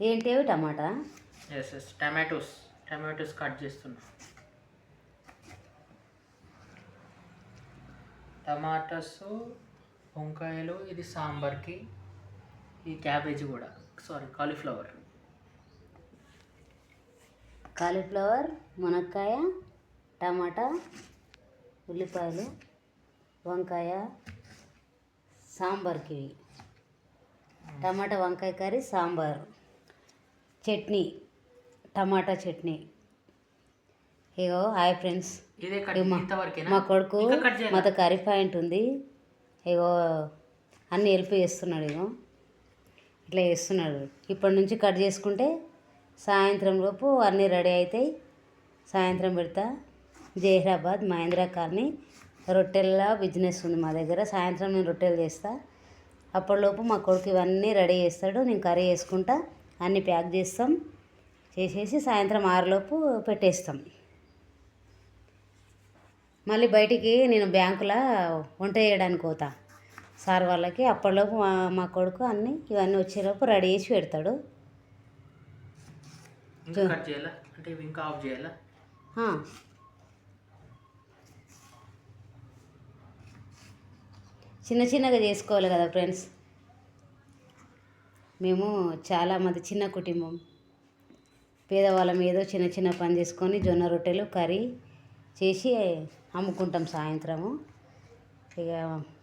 ఏంటివి టమాటా? Yes yes tomatoes cut చేస్తున్నా. Tomatoes, వంకాయలు, ఇది సాంబార్కి, ఈ క్యాబేజీ కూడా, సారీ కాలీఫ్లవర్. కాలీఫ్లవర్, మునక్కాయ, టమాటా, ఉల్లిపాయలు, వంకాయ, సాంబార్కి టమాటా వంకాయ కర్రీ, సాంబార్, చట్నీ, టమాటా చట్నీ. ఇగో హాయ్ ఫ్రెండ్స్, మా కొడుకు మాతో కర్రీ పాయింట్ ఉంది. ఇగో అన్నీ హెల్ప్ చేస్తున్నాడు. ఇగో ఇట్లా చేస్తున్నాడు. ఇప్పటి నుంచి కట్ చేసుకుంటే సాయంత్రం లోపు అన్నీ రెడీ అవుతాయి. సాయంత్రం పెడతా. జహీరాబాద్ మహేంద్ర కాలనీ రొట్టెల బిజినెస్ ఉంది మా దగ్గర. సాయంత్రం నేను రొట్టెలు చేస్తా. అప్పటిలోపు మా కొడుకు ఇవన్నీ రెడీ చేస్తాడు. నేను కర్రీ చేసుకుంటా. అన్నీ ప్యాక్ చేస్తాం. చేసేసి సాయంత్రం 6 పెట్టేస్తాం. మళ్ళీ బయటికి నేను బ్యాంకులో వంట చేయడానికి పోతా సార్ వాళ్ళకి. అప్పటిలోపు మా కొడుకు ఇవన్నీ వచ్చేలోపు రెడీ చేసి పెడతాడు. చిన్న చిన్నగా చేసుకోవాలి కదా ఫ్రెండ్స్. మేము చాలామంది చిన్న కుటుంబం. పేదవాళ్ళం. ఏదో చిన్న చిన్న పని చేసుకొని జొన్న రొట్టెలు కర్రీ చేసి అమ్ముకుంటాం సాయంత్రము. ఇక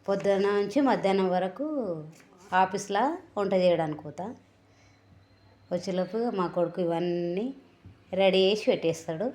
పొద్దున నుంచి మధ్యాహ్నం వరకు ఆఫీస్లో వంట చేయడానికి పోతా. వచ్చేలోపు మా కొడుకు ఇవన్నీ రెడీ చేసి పెట్టేస్తాడు.